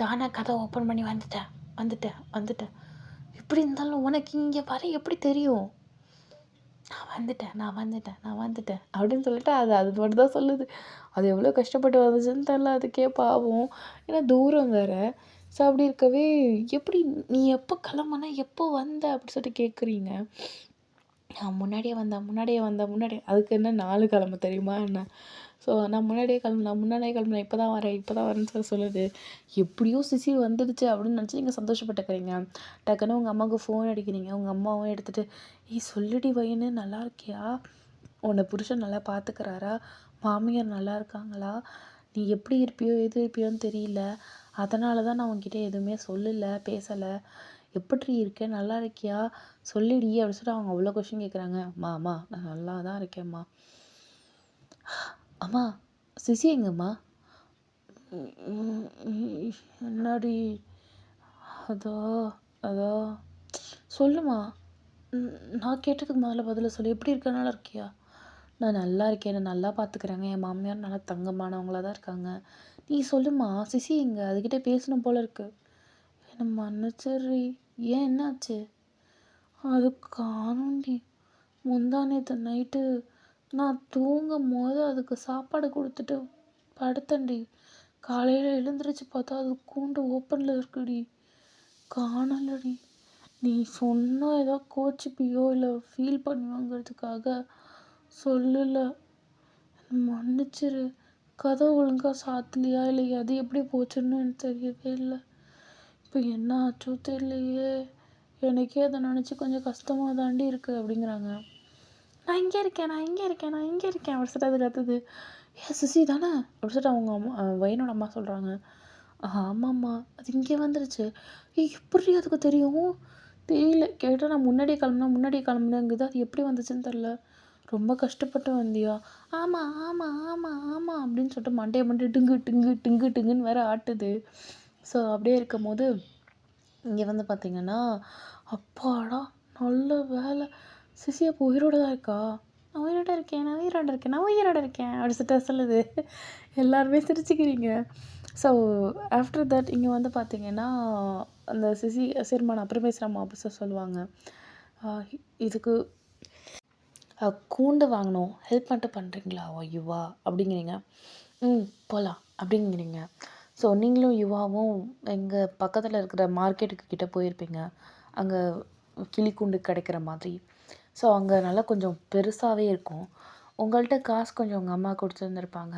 தானா கதவ ஓப்பன் பண்ணி வந்துட்டேன், வந்துட்டேன், வந்துட்டேன்." "எப்படி இருந்தாலும் உனக்கு இங்க வர எப்படி தெரியும்?" "நான் வந்துட்டேன், நான் வந்துட்டேன், நான் வந்துட்டேன்" அப்படின்னு சொல்லிட்டு அது அது மட்டும் தான் சொல்லுது. அது எவ்வளோ கஷ்டப்பட்டு வந்துச்சுன்னு தெரில அதுக்கே பாவம். ஏன்னா தூரம் வேற. ஸோ அப்படி இருக்கவே, "எப்படி நீ எப்போ கிளம்புன? எப்போ வந்த?" அப்படி சொல்லிட்டு கேட்குறீங்க. "நான் முன்னாடியே வந்தேன், முன்னாடியே வந்தேன், முன்னாடியே" அதுக்கு என்ன 4 கிழமை தெரியுமா என்ன? ஸோ நான் முன்னாடியே கிளம்புனேன், முன்னாடியே கிளம்புனேன், இப்போ தான் வரேன், இப்போ தான் வரேன்னு சொல்லி சொல்லுது. எப்படியோ சிசி வந்துடுச்சு அப்படின்னு நினச்சி நீங்கள் சந்தோஷப்பட்டுக்கிறீங்க. டக்குன்னு உங்கள் அம்மாவுக்கு ஃபோன் அடிக்கிறீங்க. உங்கள் அம்மாவும் எடுத்துகிட்டு, "ஏய் சொல்லுடி வயனு, நல்லா இருக்கியா? உன்னை புருஷன் நல்லா பார்த்துக்கிறாரா? மாமியார் நல்லா இருக்காங்களா? நீ எப்படி இருப்பியோ எது இருப்பியோன்னு தெரியல. அதனால தான் நான் உன்கிட்ட எதுவுமே சொல்லல, பேசலை. எப்பிட்ரி இருக்க? நல்லா இருக்கியா? சொல்லுடி" அப்படி சொல்லிட்டு அவங்க அவ்வளோ கொஸ்டின் கேட்குறாங்க. "அம்மா அம்மா நான் நல்லா தான் இருக்கேன்ம்மா." "அம்மா, சிசி எங்கம்மா?" "என்னடி?" "அதோ அதோ." "சொல்லும்மா. நான் கேட்டதுக்கு முதல்ல பதில சொல்லு. எப்படி இருக்க? நல்லா இருக்கியா?" "நான் நல்லா இருக்கேன். என்னை நல்லா பார்த்துக்கிறாங்க. என் மாமியார் நல்லா தங்கமானவங்களா தான் இருக்காங்க. நீ சொல்லும்மா, சிசி எங்க? அதுகிட்ட பேசணும் போல இருக்கு." "என்னை மன்னிச்சிட்றி. ஏன் என்னாச்சு?" "அது காணோண்டி. முந்தா நேத்து நைட்டு நான் தூங்கும்போது அதுக்கு சாப்பாடு குடுத்துட்டு படுத்தேன்டி. காலையில எழுந்திரிச்சு பார்த்தா அது கூண்டு ஓப்பன்ல இருக்குடி. காணலடி. நீ சொன்னா ஏதோ கோச்சிப்பியோ இல்லை ஃபீல் பண்ணுவாங்கிறதுக்காக சொல்லல. மன்னிச்சிரு. கதை ஒழுங்கா சாத்தலையா இல்லை அது எப்படி போச்சுன்னு எனக்கு தெரியவே இல்லை. இப்போ என்ன ஆச்சோ தெரியலையே. எனக்கே அதை நினச்சி கொஞ்சம் கஷ்டமாக தாண்டி இருக்குது அப்படிங்கிறாங்க. நான் இங்கே இருக்கேன் அப்படி சொல்லிட்டு அது கத்துது. சிசி தானே அப்படி சொல்லிட்டு அவங்க அம்மா பையனோட அம்மா சொல்கிறாங்க. ஆமாம்மா அது இங்கே வந்துருச்சு. எப்படி அதுக்கு தெரியும்? தெரியல. கேட்டால் நான் முன்னாடியே கிளம்புனேங்குது. அது எப்படி வந்துச்சுன்னு தெரில. ரொம்ப கஷ்டப்பட்டு வந்தியா? ஆமாம் ஆமாம் ஆமாம் ஆமாம் அப்படின்னு சொல்லிட்டு மண்டையை டிங்குன்னு வேற ஆட்டுது. ஸோ அப்படியே இருக்கும் போது இங்கே வந்து பார்த்திங்கன்னா, அப்பாடா நல்ல வேலை சிசி அப்போ உயிரோடு தான் இருக்கா? நான் உயிரோட இருக்கேன் அப்படி சொல்லிட்டு சொல்லுது. எல்லாருமே சிரிச்சுக்கிறீங்க. ஸோ ஆஃப்டர் தட் இங்கே வந்து பார்த்திங்கன்னா அந்த சிசி சரிம்மா நான் அப்புறம் பேசுகிறேம்மா அப்படி சொல்லுவாங்க. இதுக்கு கூண்டு வாங்கணும் ஹெல்ப் மட்டும் பண்ணுறீங்களா யுவா அப்படிங்கிறீங்க. போகலாம் அப்படிங்கிறீங்க. ஸோ நீங்களும் யுவாவும் எங்கள் பக்கத்தில் இருக்கிற மார்க்கெட்டுக்கு கிட்டே போயிருப்பீங்க. அங்கே கிளிக்கூண்டு கிடைக்கிற மாதிரி. ஸோ அங்கே நல்லா கொஞ்சம் பெருசாகவே இருக்கும். உங்கள்கிட்ட காசு கொஞ்சம் உங்கள் அம்மா கொடுத்துருந்துருப்பாங்க.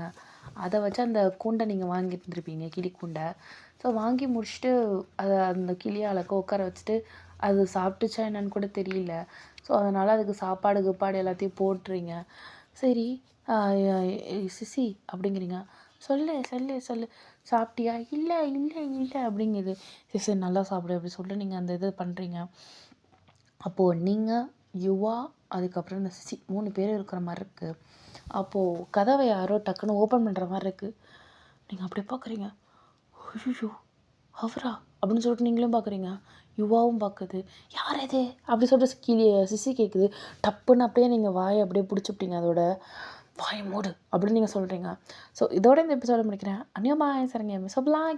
அதை வச்சு அந்த கூண்டை நீங்கள் வாங்கிட்டு இருந்திருப்பீங்க, கிளிக்கூண்டை. ஸோ வாங்கி முடிச்சுட்டு அதை அந்த கிளியை அழகாக உட்கார வச்சுட்டு அது சாப்பிட்டுச்சா என்னன்னு கூட தெரியல. ஸோ அதனால் அதுக்கு சாப்பாடு கீப்பாடு எல்லாத்தையும் போட்டுறீங்க. சரி சிசி அப்படிங்கிறீங்க. சொல்லு சாப்பிட்டியா? இல்லை அப்படிங்குது. சரி நல்லா சாப்பிடு அப்படி சொல்லிட்டு நீங்கள் அந்த இது பண்ணுறீங்க. அப்போது நீங்கள் யுவா அதுக்கப்புறம் இந்த சிசி 3 பேர் இருக்கிற மாதிரி இருக்குது. அப்போது கதவை யாரோ டக்குன்னு ஓப்பன் பண்ணுற மாதிரி இருக்குது. நீங்கள் அப்படியே பார்க்குறீங்க. ஐயோ அவரா அப்படின்னு சொல்லிட்டு நீங்களும் பார்க்குறீங்க. யுவாவும் பார்க்குது. யார் இது அப்படி சொல்லிட்டு சிசி கேட்குது. டப்புன்னு அப்படியே நீங்கள் வாயை அப்படியே பிடிச்சிப்பிட்டீங்க. அதோட வாயை மூடு அப்படின்னு நீங்கள் சொல்கிறீங்க. ஸோ இதோட இந்த எபிசோட முடிக்கிறேன். அந்நியமாய் சரிங்க மிசப்லாம்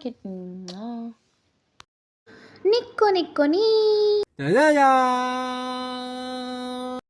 நிக்கோ நீ